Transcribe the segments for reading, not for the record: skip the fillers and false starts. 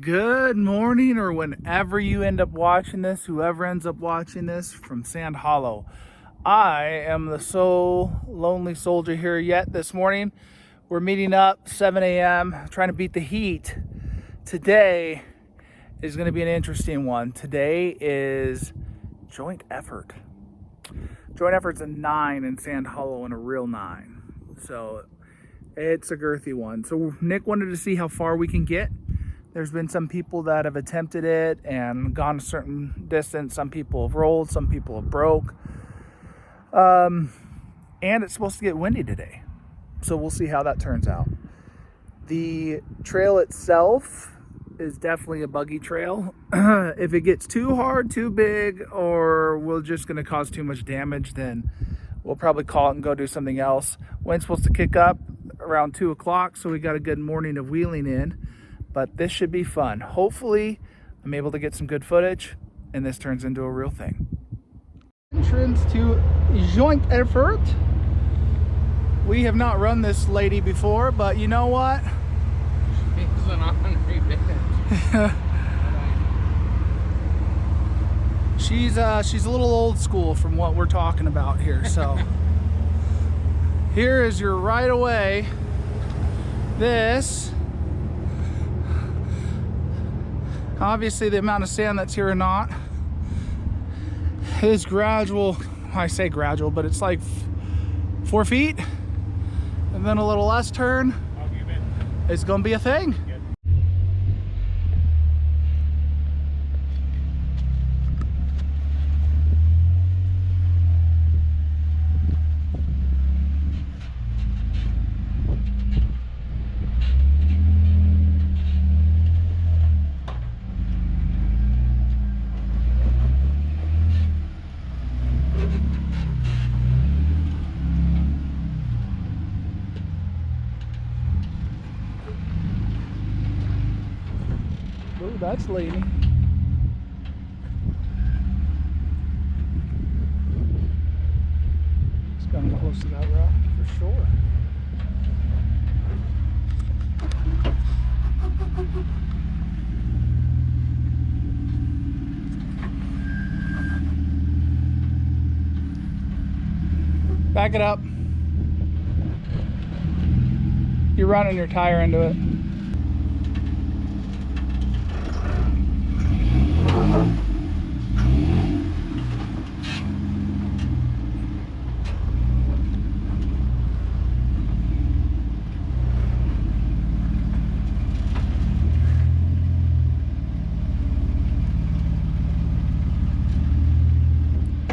Good morning, or whenever you end up watching this, whoever ends up watching this from Sand Hollow. I am the sole lonely soldier here yet this morning. We're meeting up 7 a.m. trying to beat the heat. Today is going to be an interesting one. Today is joint effort. Joint effort's a 9 in Sand Hollow and a real 9. So it's a girthy one. So Nick wanted to see how far we can get. There's been some people that have attempted it and gone a certain distance. Some people have rolled, some people have broke. And it's supposed to get windy today. So we'll see how that turns out. The trail itself is definitely a buggy trail. If it gets too hard, too big, or we're just going to cause too much damage, then we'll probably call it and go do something else. Wind's supposed to kick up around 2 o'clock, so we got a good morning of wheeling in. But this should be fun. Hopefully, I'm able to get some good footage, and this turns into a real thing. Entrance to joint effort. We have not run this lady before, but you know what? She's an hungry bitch. She's a little old school from what we're talking about here. So here is your right of way. This, obviously the amount of sand that's here or not is gradual. I say gradual, but it's like 4 feet, and then a little less turn. It's gonna be a thing. Oh, that's leaning. It's coming close to that rock for sure. Back it up. You're running your tire into it.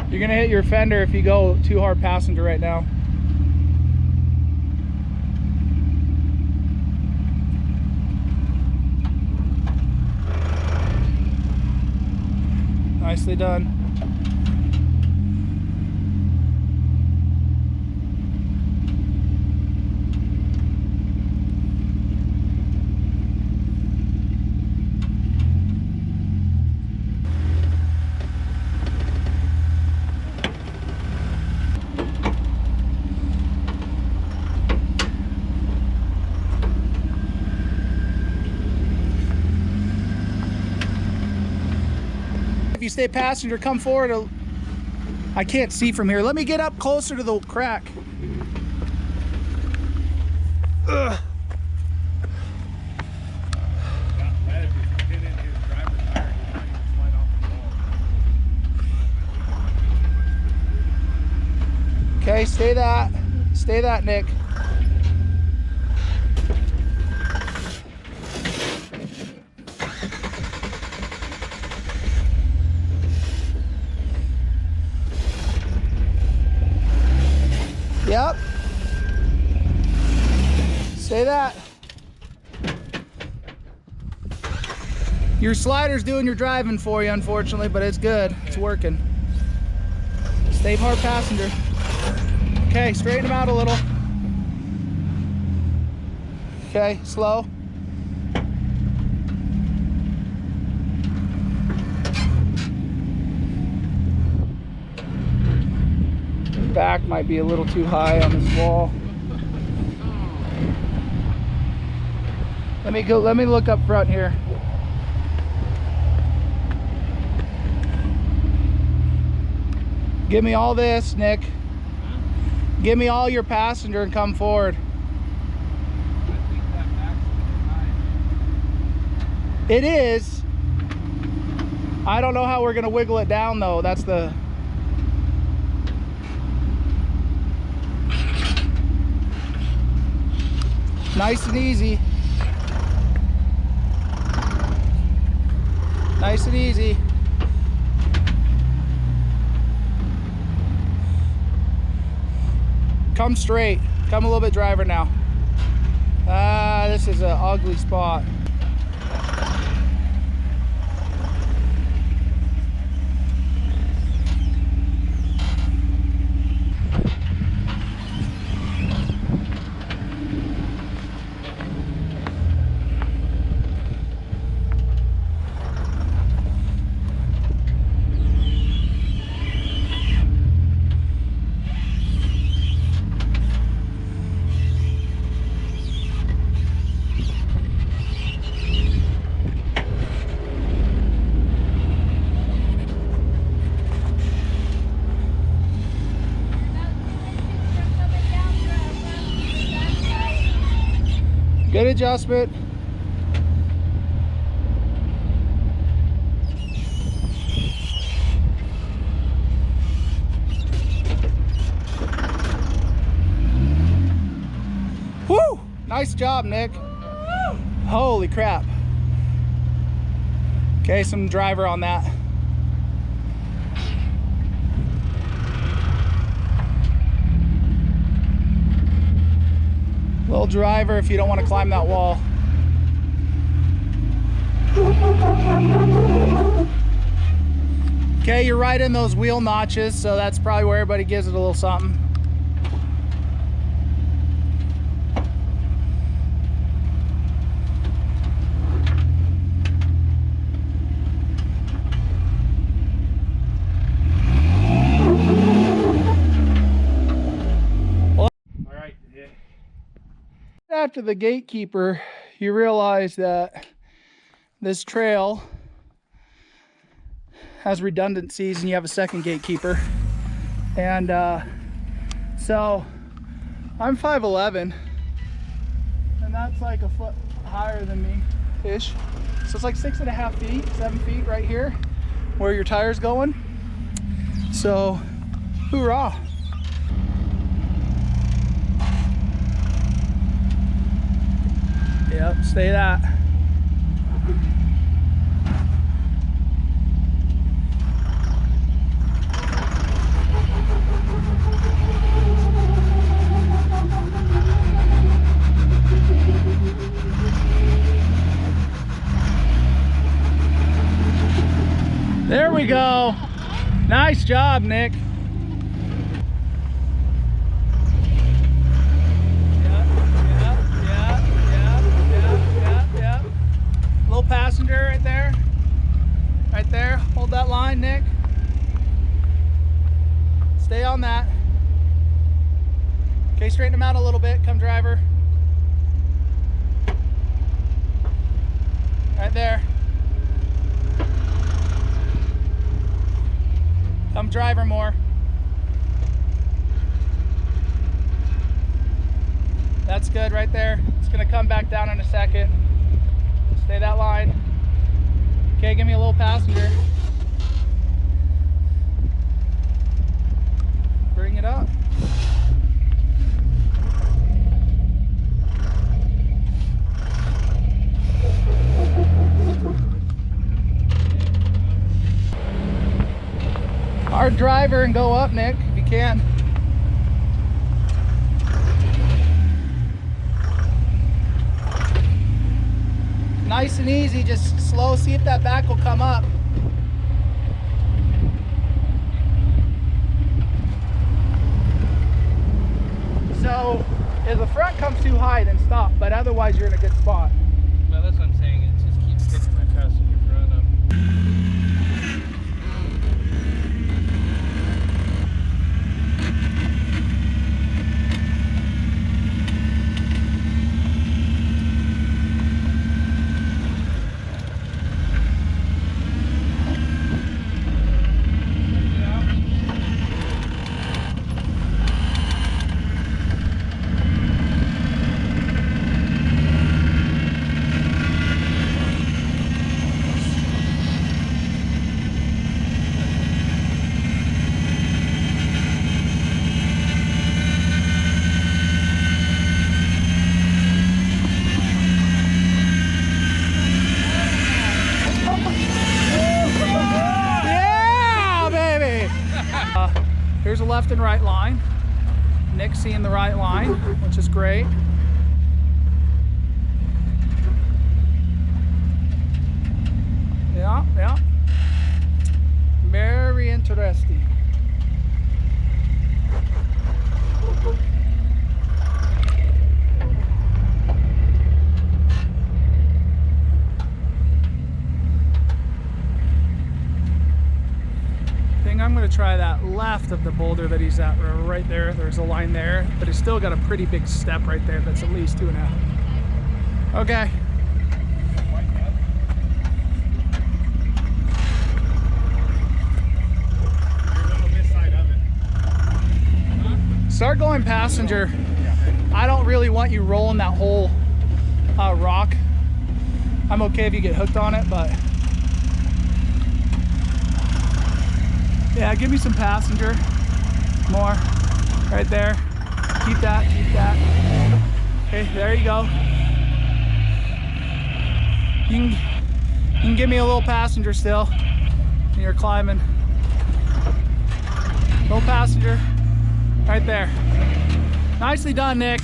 You're gonna hit your fender if you go too hard passenger right now. Nicely done. If you stay passenger, come forward. I can't see from here. Let me get up closer to the crack. Ugh. Okay, stay that, Nick. Yep. Say that. Your slider's doing your driving for you, unfortunately, but it's good. It's working. Stay hard passenger. Okay, straighten them out a little. Okay, slow. Back might be a little too high on this wall. Let me look up front here. Give me all this, Nick. Give me all your passenger and come forward. I think that back's a bit high. It is. I don't know how we're gonna wiggle it down though. That's the... Nice and easy. Nice and easy. Come straight. Come a little bit driver now. This is an ugly spot. Good adjustment. Woo! Nice job, Nick. Holy crap. Okay, some driver on that. Little driver if you don't want to climb that wall. Okay, you're right in those wheel notches, so that's probably where everybody gives it a little something. After the gatekeeper, you realize that this trail has redundancies and you have a second gatekeeper. And so I'm 5'11", and that's like a foot higher than me ish. So it's like 6.5 feet, 7 feet right here where your tire's going. So hoorah. Yep, stay that. There we go. Nice job, Nick. Passenger right there. Right there. Hold that line, Nick. Stay on that. Okay, straighten them out a little bit. Come driver. Right there. Come driver more. That's good right there. It's gonna come back down in a second. Stay that line. Okay, give me a little passenger. Bring it up. Hard driver and go up, Nick, if you can. Nice and easy, just slow, see if that back will come up. So if the front comes too high, then stop, but otherwise you're in a good spot. Well, that's what I'm saying, it just keeps hitting my passenger front up. left and right line. Nick's seeing the right line, which is great. Yeah, yeah. Very interesting. I'm going to try that left of the boulder that he's at right there. There's a line there, but it's still got a pretty big step right there that's at least 2.5. Okay. Start going passenger. I don't really want you rolling that whole rock. I'm okay if you get hooked on it, but yeah, give me some passenger. More. Right there. Keep that, keep that. Okay, there you go. You can give me a little passenger still when you're climbing. Little passenger. Right there. Nicely done, Nick.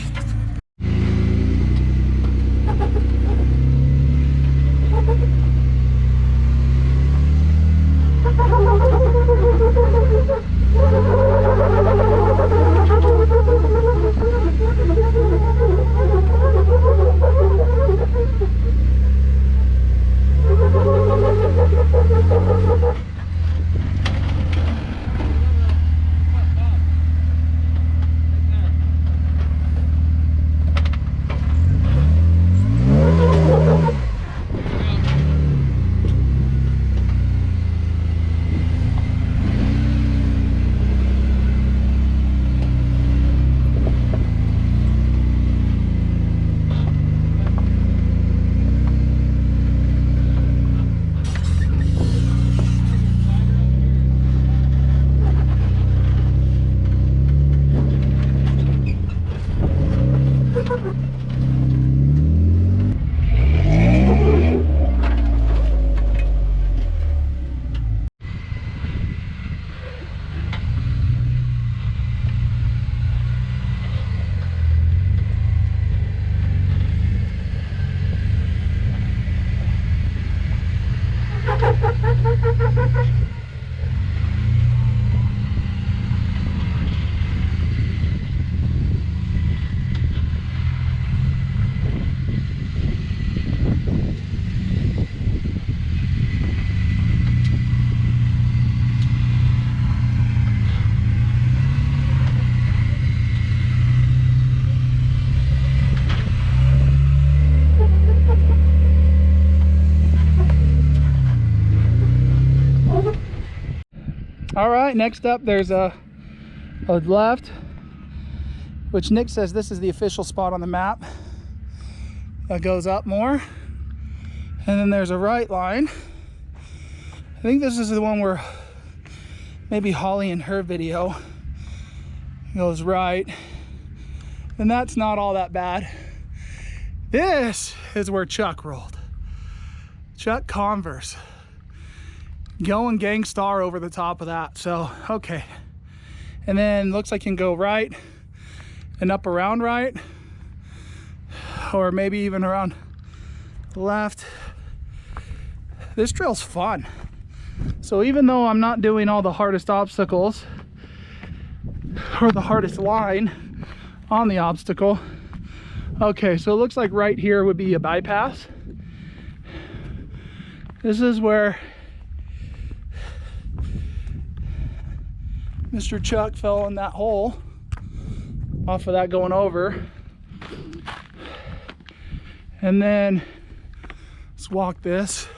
All right, next up there's a left, which Nick says this is the official spot on the map. That goes up more. And then there's a right line. I think this is the one where maybe Holly in her video goes right. And that's not all that bad. This is where Chuck rolled. Chuck Converse. Going gangstar over the top of that. So, okay. And then looks like you can go right and up around right. Or maybe even around left. This trail's fun. So even though I'm not doing all the hardest obstacles or the hardest line on the obstacle. Okay, so it looks like right here would be a bypass. This is where Mr. Chuck fell in that hole off of that going over. And then let's walk this.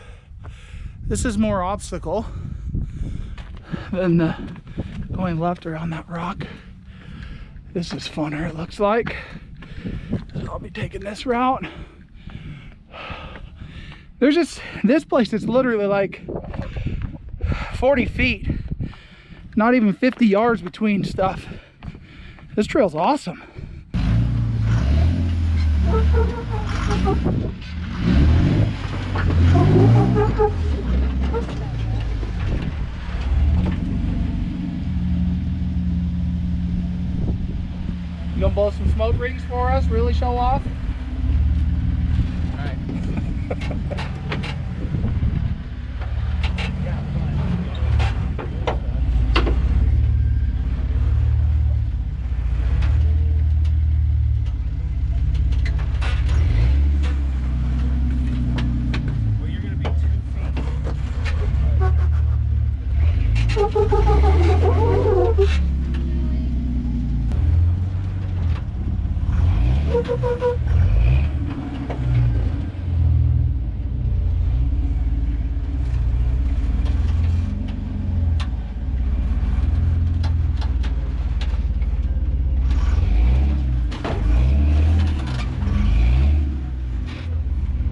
This is more obstacle than the going left around that rock. This is funner, it looks like. So I'll be taking this route. There's just, this place is literally like 40 feet. Not even 50 yards between stuff. This trail's awesome. smoke rings for us? Really show off? Right. Well, you're gonna be 2 feet.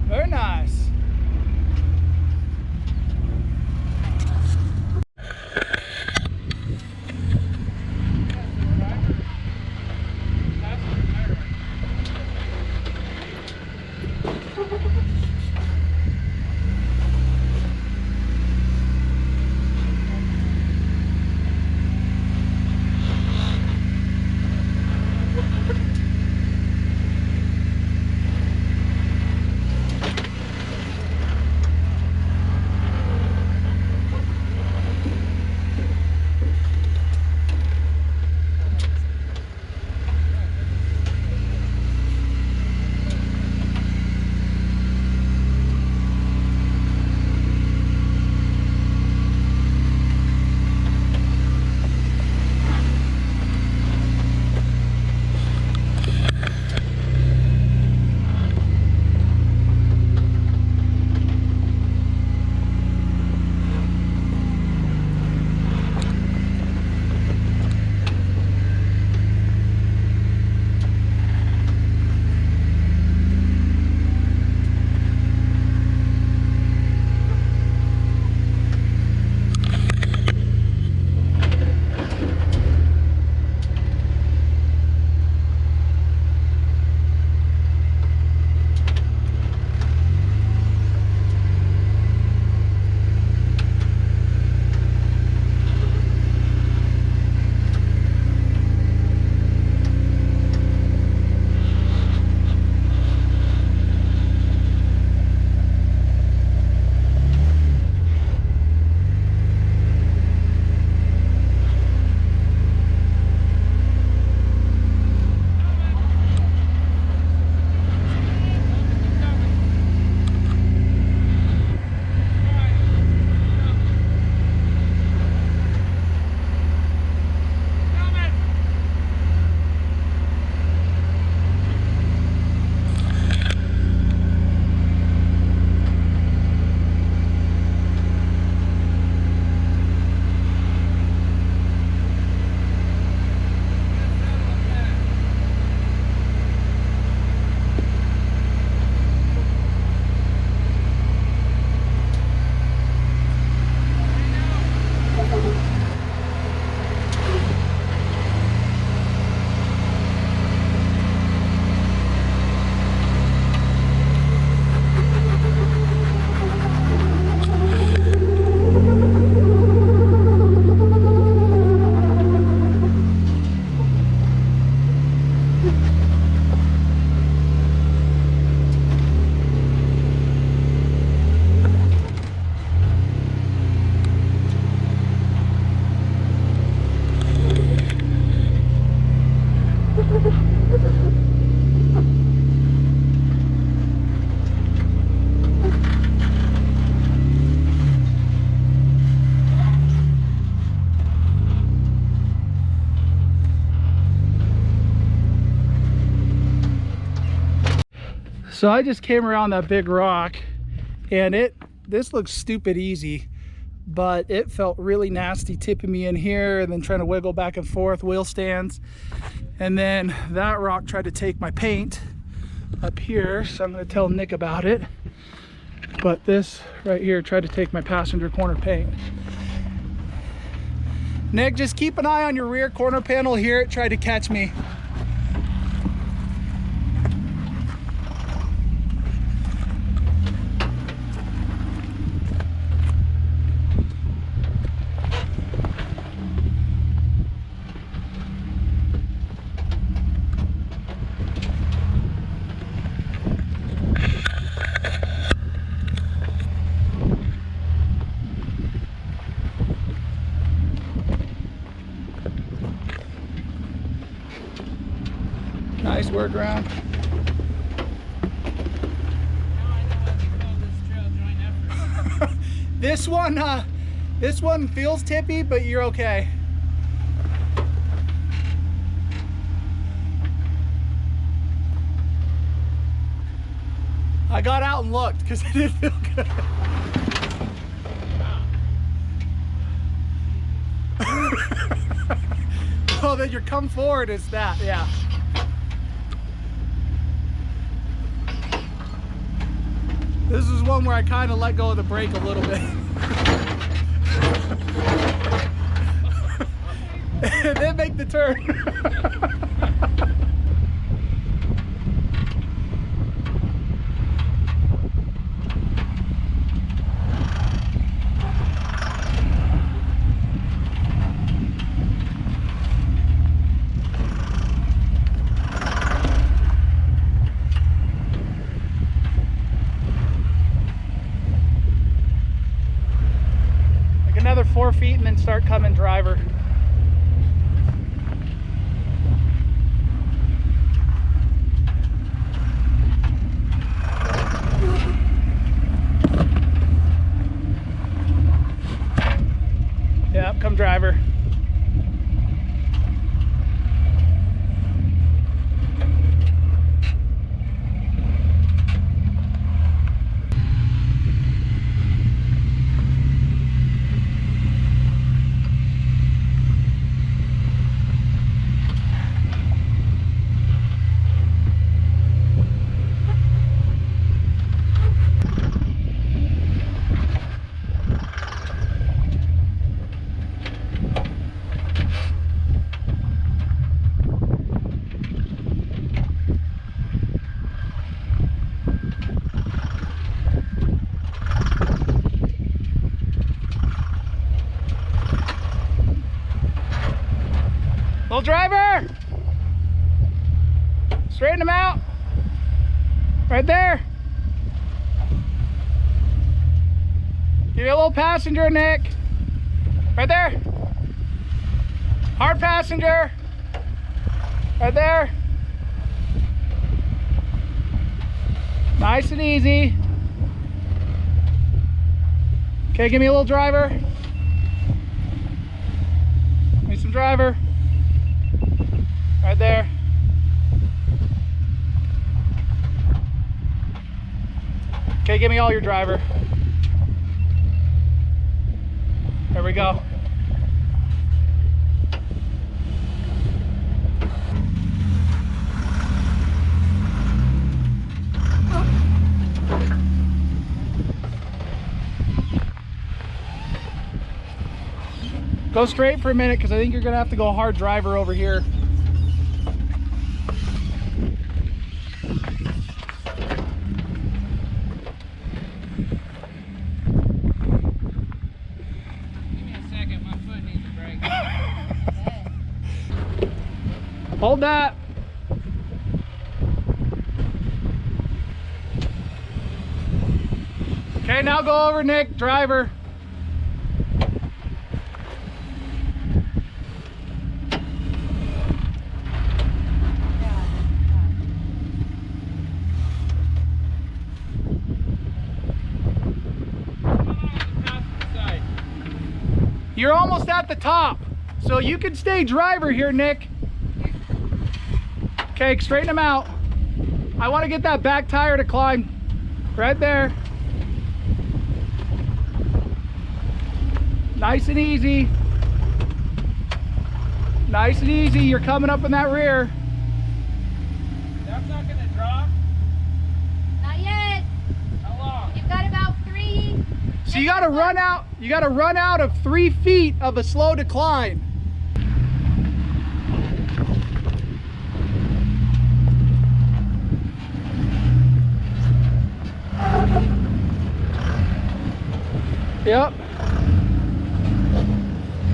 Very nice. So I just came around that big rock, and this looks stupid easy, but it felt really nasty tipping me in here and then trying to wiggle back and forth, wheel stands. And then that rock tried to take my paint up here, so I'm going to tell Nick about it. But this right here tried to take my passenger corner paint. Nick, just keep an eye on your rear corner panel here. It tried to catch me. work around. Now I know what we call this trail joint effort. This one feels tippy, but you're okay. I got out and looked because it didn't feel good. Oh, then your come forward is that, yeah. This is one where I kind of let go of the brake a little bit. And then make the turn. Another 4 feet and then start coming driver. Yep, come driver. Little driver, straighten him out, right there. Give you a little passenger, Nick, right there. Hard passenger, right there. Nice and easy. Okay, give me a little driver. Give me some driver. Right there. Okay, give me all your driver. There we go. Go straight for a minute because I think you're gonna have to go hard driver over here. Hold that. Okay, now go over, Nick, driver. You're almost at the top, so you can stay driver here, Nick. Okay, straighten them out. I want to get that back tire to climb right there. Nice and easy. Nice and easy. You're coming up in that rear. That's not going to drop? Not yet. How long? You've got about 3. So you got to run out. You got to run out of 3 feet of a slow decline. Yep.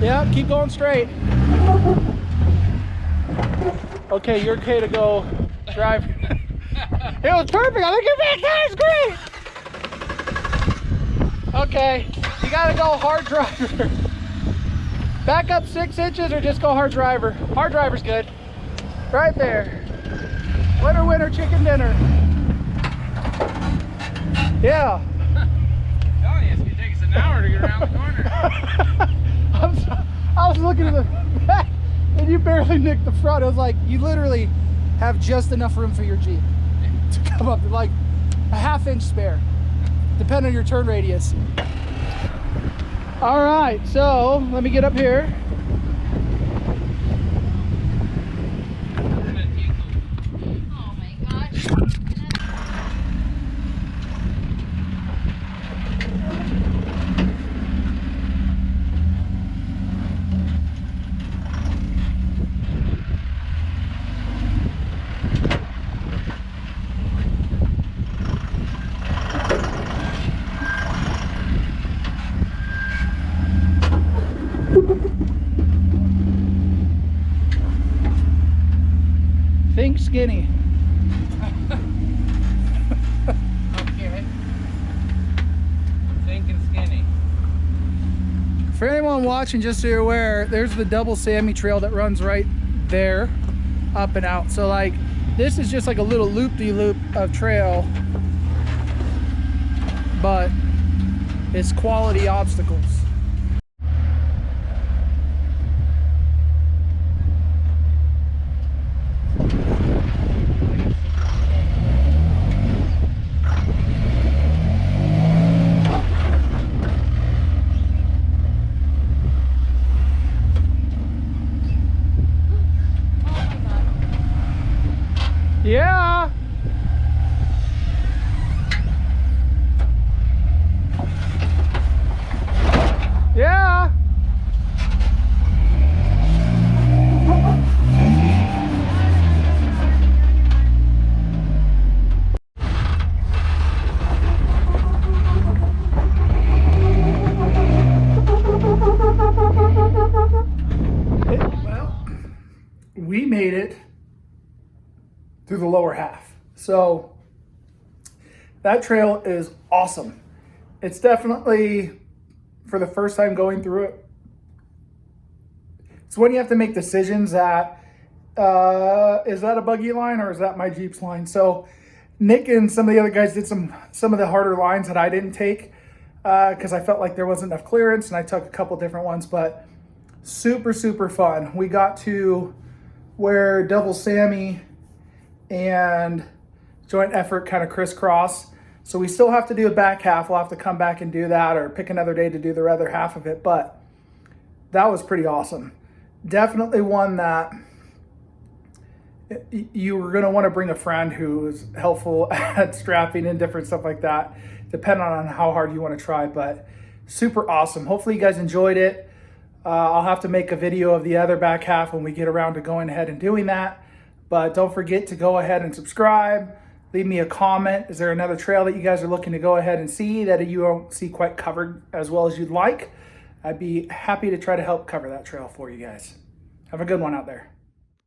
Yep, keep going straight. Okay, you're okay to go drive. It was perfect. I think your back tire is great. Okay, you gotta go hard driver. Back up 6 inches or just go hard driver. Hard driver's good. Right there. Winner, winner, chicken dinner. Yeah. Oh, yes, it takes an hour to get around the corner. I was looking at the back and you barely nicked the front. I was like, you literally have just enough room for your Jeep to come up, like a half-inch spare, depending on your turn radius. All right, so let me get up here. Oh my gosh. Think skinny. Okay. I'm thinking skinny. For anyone watching, just so you're aware, there's the double Sammy trail that runs right there, up and out. So like, this is just like a little loop-de-loop of trail, but it's quality obstacles. Yeah. Yeah. Well, we made it through the lower half. So that trail is awesome. It's definitely, for the first time going through it, it's when you have to make decisions that, is that a buggy line or is that my Jeep's line? So Nick and some of the other guys did some of the harder lines that I didn't take because I felt like there wasn't enough clearance, and I took a couple different ones, but super, super fun. We got to where Double Sammy and Joint Effort kind of crisscross. So we still have to do a back half. We'll have to come back and do that or pick another day to do the other half of it. But that was pretty awesome. Definitely one that you were going to want to bring a friend who is helpful at strapping and different stuff like that, depending on how hard you want to try. But super awesome. Hopefully you guys enjoyed it. I'll have to make a video of the other back half when we get around to going ahead and doing that. But don't forget to go ahead and subscribe. Leave me a comment. Is there another trail that you guys are looking to go ahead and see that you don't see quite covered as well as you'd like? I'd be happy to try to help cover that trail for you guys. Have a good one out there.